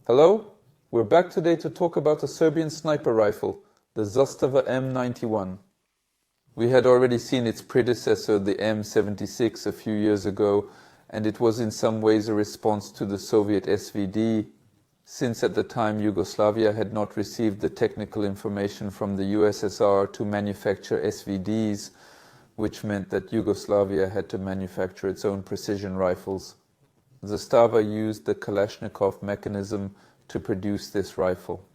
Hello, we're back today to talk about a Serbian sniper rifle, the Zastava M91. We had already seen its predecessor, the M76, a few years ago, and it was in some ways a response to the Soviet SVD, since at the time Yugoslavia had not received the technical information from the USSR to manufacture SVDs, which meant that Yugoslavia had to manufacture its own precision rifles. Zastava used the Kalashnikov mechanism to produce this rifle.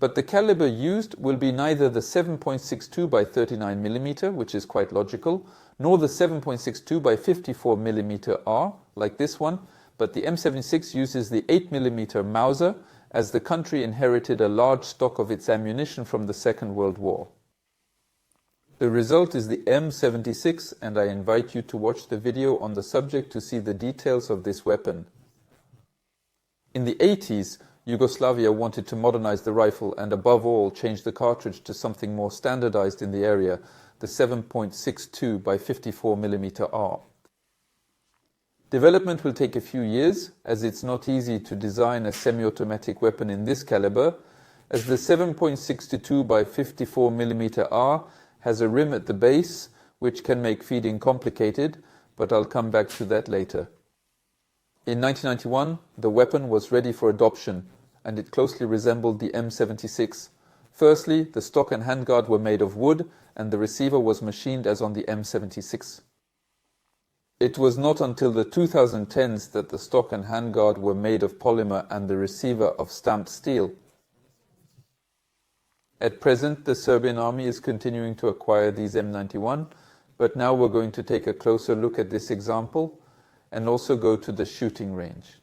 But the caliber used will be neither the 7.62 by 39 mm, which is quite logical, nor the 7.62 by 54 mm R, like this one, but the M76 uses the 8 mm Mauser, as the country inherited a large stock of its ammunition from the Second World War. The result is the M76, and I invite you to watch the video on the subject to see the details of this weapon. In the 80s, Yugoslavia wanted to modernize the rifle and above all change the cartridge to something more standardized in the area, the 7.62 by 54 mm R. Development will take a few years, as it's not easy to design a semi-automatic weapon in this caliber, as the 7.62 by 54 mm R has a rim at the base, which can make feeding complicated, but I'll come back to that later. In 1991, the weapon was ready for adoption, and it closely resembled the M76. Firstly, the stock and handguard were made of wood, and the receiver was machined as on the M76. It was not until the 2010s that the stock and handguard were made of polymer and the receiver of stamped steel. At present, the Serbian army is continuing to acquire these M91, but now we're going to take a closer look at this example and also go to the shooting range.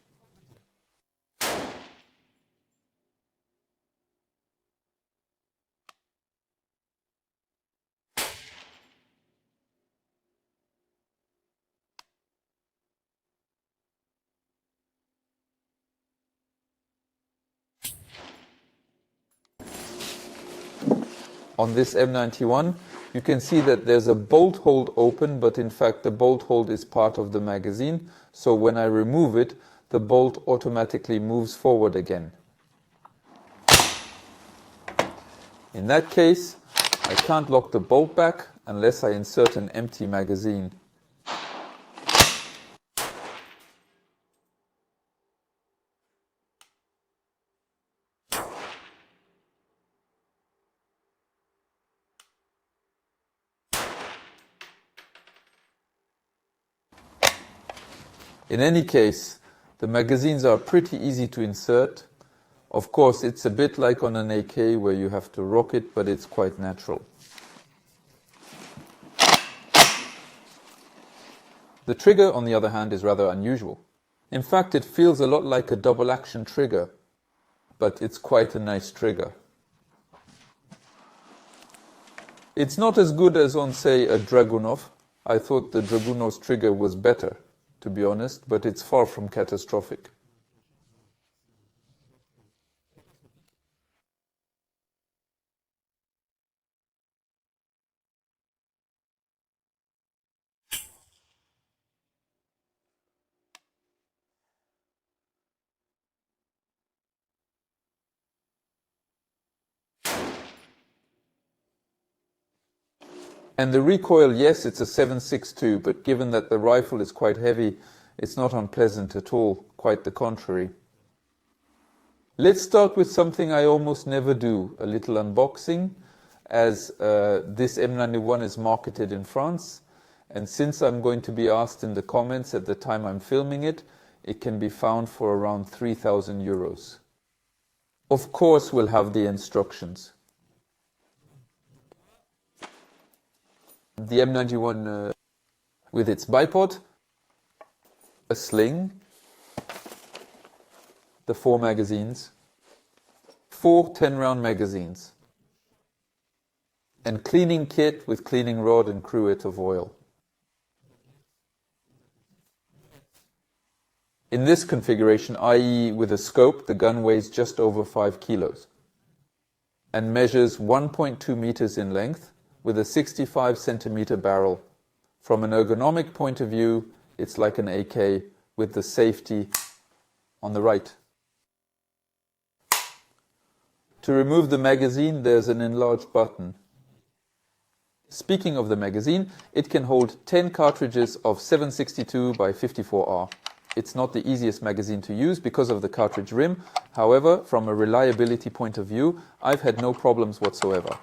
On this M91, you can see that there's a bolt hold open, but in fact the bolt hold is part of the magazine, so when I remove it, the bolt automatically moves forward again. In that case, I can't lock the bolt back unless I insert an empty magazine. In any case, the magazines are pretty easy to insert. Of course, it's a bit like on an AK where you have to rock it, but it's quite natural. The trigger, on the other hand, is rather unusual. In fact, it feels a lot like a double-action trigger, but it's quite a nice trigger. It's not as good as on, say, a Dragunov. I thought the Dragunov's trigger was better, to be honest, but it's far from catastrophic. And the recoil, yes, it's a 7.62, but given that the rifle is quite heavy, it's not unpleasant at all, quite the contrary. Let's start with something I almost never do, a little unboxing, as this M91 is marketed in France, and since I'm going to be asked in the comments at the time I'm filming it, it can be found for around 3,000 euros. Of course we'll have the instructions. The M91 with its bipod, a sling, the 4 magazines, 4 10-round magazines, and cleaning kit with cleaning rod and cruet of oil. In this configuration, i.e. with a scope, the gun weighs just over 5 kilos and measures 1.2 meters in length, with a 65 centimeter barrel. From an ergonomic point of view, it's like an AK with the safety on the right. To remove the magazine, there's an enlarged button. Speaking of the magazine, it can hold 10 cartridges of 762 by 54R. It's not the easiest magazine to use because of the cartridge rim. However, from a reliability point of view, I've had no problems whatsoever.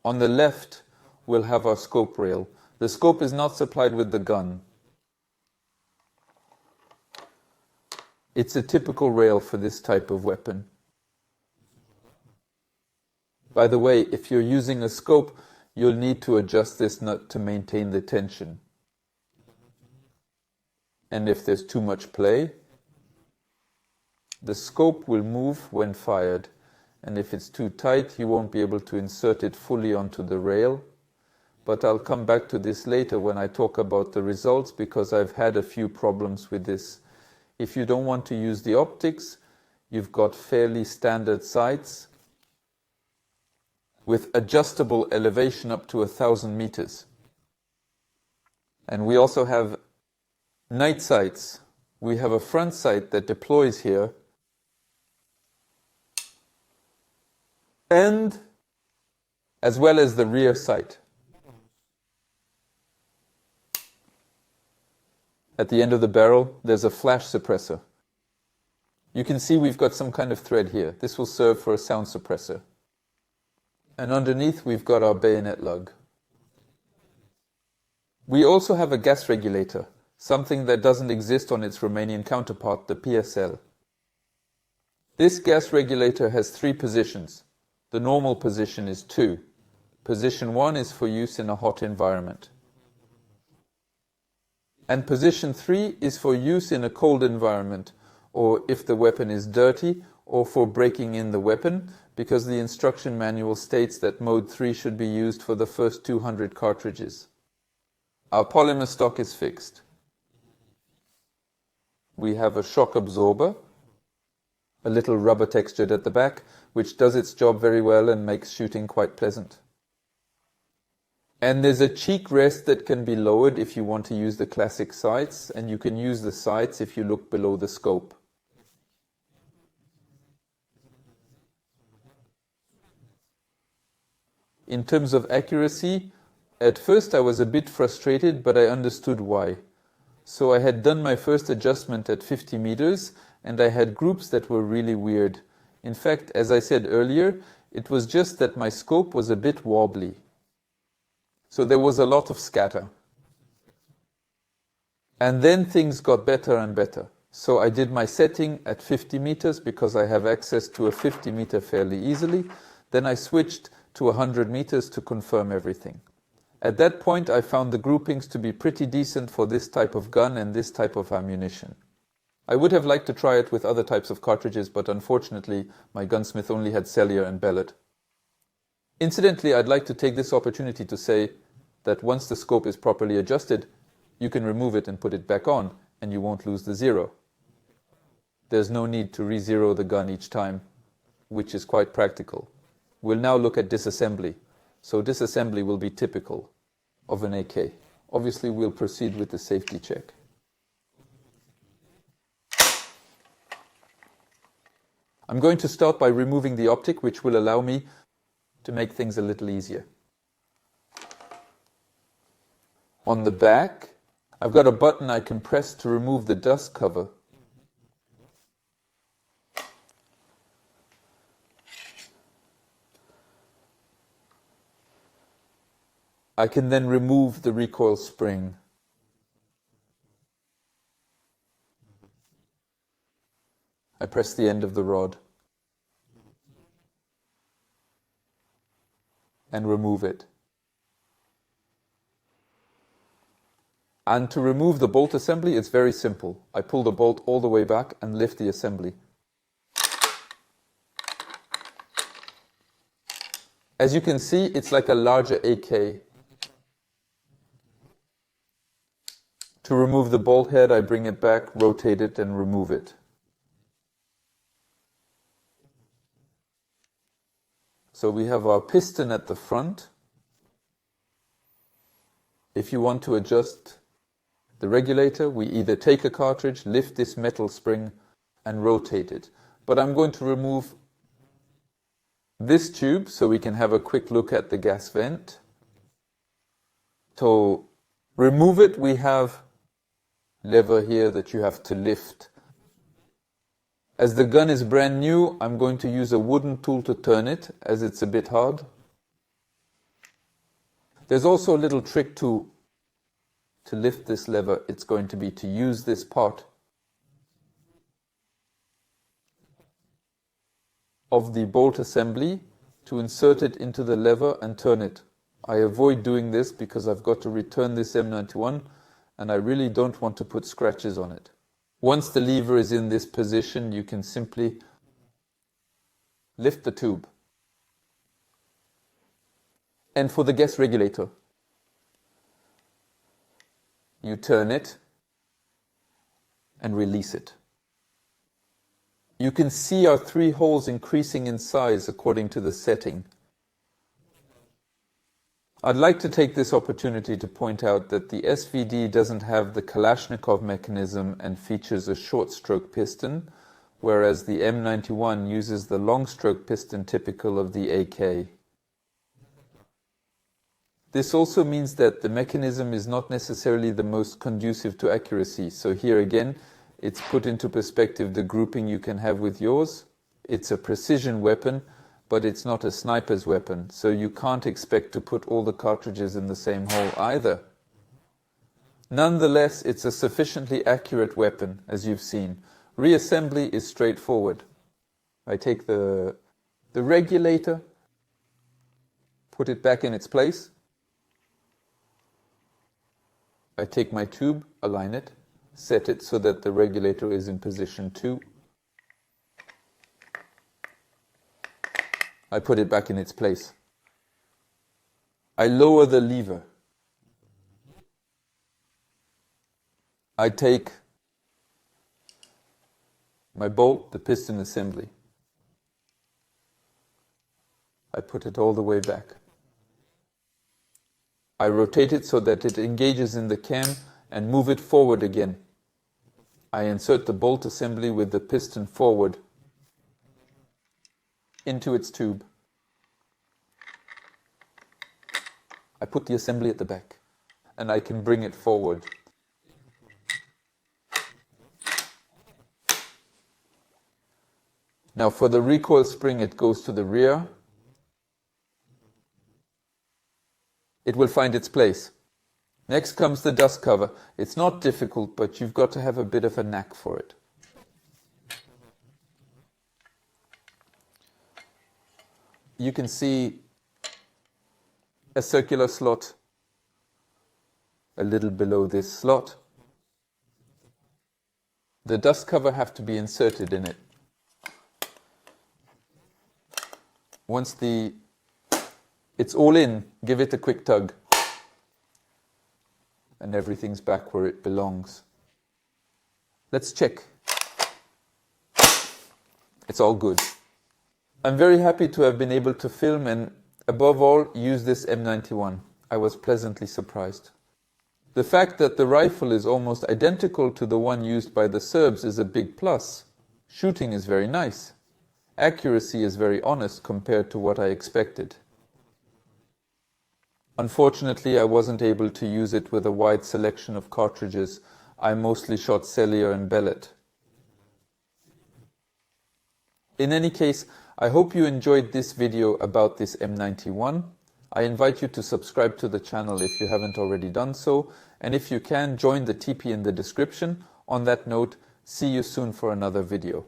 On the left, we'll have our scope rail. The scope is not supplied with the gun. It's a typical rail for this type of weapon. By the way, if you're using a scope, you'll need to adjust this nut to maintain the tension. And if there's too much play, the scope will move when fired. And if it's too tight, you won't be able to insert it fully onto the rail. But I'll come back to this later when I talk about the results, because I've had a few problems with this. If you don't want to use the optics, you've got fairly standard sights with adjustable elevation up to 1,000 meters. And we also have night sights. We have a front sight that deploys here, and as well as the rear sight. At the end of the barrel, there's a flash suppressor. You can see we've got some kind of thread here. This will serve for a sound suppressor. And underneath, we've got our bayonet lug. We also have a gas regulator, something that doesn't exist on its Romanian counterpart, the PSL. This gas regulator has 3 positions. The normal position is 2. Position 1 is for use in a hot environment. And position 3 is for use in a cold environment, or if the weapon is dirty, or for breaking in the weapon, because the instruction manual states that mode 3 should be used for the first 200 cartridges. Our polymer stock is fixed. We have a shock absorber, a little rubber textured at the back, which does its job very well and makes shooting quite pleasant. And there's a cheek rest that can be lowered if you want to use the classic sights, and you can use the sights if you look below the scope. In terms of accuracy, at first I was a bit frustrated, but I understood why. So I had done my first adjustment at 50 meters, and I had groups that were really weird. In fact, as I said earlier, it was just that my scope was a bit wobbly. So there was a lot of scatter. And then things got better and better. So I did my setting at 50 meters because I have access to a 50 meter fairly easily. Then I switched to 100 meters to confirm everything. At that point, I found the groupings to be pretty decent for this type of gun and this type of ammunition. I would have liked to try it with other types of cartridges, but unfortunately, my gunsmith only had Cellier and Bellet. Incidentally, I'd like to take this opportunity to say that once the scope is properly adjusted, you can remove it and put it back on, and you won't lose the zero. There's no need to re-zero the gun each time, which is quite practical. We'll now look at disassembly. So disassembly will be typical of an AK. Obviously, we'll proceed with the safety check. I'm going to start by removing the optic, which will allow me to make things a little easier. On the back, I've got a button I can press to remove the dust cover. I can then remove the recoil spring. I press the end of the rod and remove it. And to remove the bolt assembly, it's very simple. I pull the bolt all the way back and lift the assembly. As you can see, it's like a larger AK. To remove the bolt head, I bring it back, rotate it, and remove it. So we have our piston at the front. If you want to adjust the regulator, we either take a cartridge, lift this metal spring, and rotate it. but I'm going to remove this tube so we can have a quick look at the gas vent. To remove it, we have lever here that you have to lift. As the gun is brand new, I'm going to use a wooden tool to turn it, as it's a bit hard. There's also a little trick to lift this lever. It's going to be to use this part of the bolt assembly to insert it into the lever and turn it. I avoid doing this because I've got to return this M91 and I really don't want to put scratches on it. Once the lever is in this position, you can simply lift the tube. And for the gas regulator, you turn it and release it. You can see our 3 holes increasing in size according to the setting. I'd like to take this opportunity to point out that the SVD doesn't have the Kalashnikov mechanism and features a short stroke piston, whereas the M91 uses the long stroke piston typical of the AK. This also means that the mechanism is not necessarily the most conducive to accuracy. So here again, it's put into perspective the grouping you can have with yours. It's a precision weapon, but it's not a sniper's weapon, so you can't expect to put all the cartridges in the same hole either. Nonetheless, it's a sufficiently accurate weapon, as you've seen. Reassembly is straightforward. I take the regulator, put it back in its place. I take my tube, align it, set it so that the regulator is in position 2. I put it back in its place. I lower the lever. I take my bolt, the piston assembly. I put it all the way back. I rotate it so that it engages in the cam and move it forward again. I insert the bolt assembly with the piston forward into its tube. I put the assembly at the back and I can bring it forward. Now for the recoil spring, it goes to the rear. It will find its place. Next comes the dust cover. It's not difficult, but you've got to have a bit of a knack for it. You can see a circular slot a little below this slot. The dust cover have to be inserted in it. Once it's all in, give it a quick tug and everything's back where it belongs. Let's check. It's all good. I'm very happy to have been able to film and, above all, use this M91. I was pleasantly surprised. The fact that the rifle is almost identical to the one used by the Serbs is a big plus. Shooting is very nice. Accuracy is very honest compared to what I expected. Unfortunately, I wasn't able to use it with a wide selection of cartridges. I mostly shot cellular and bellet. In any case, I hope you enjoyed this video about this M91. I invite you to subscribe to the channel if you haven't already done so, and if you can, join the TP in the description. On that note, see you soon for another video.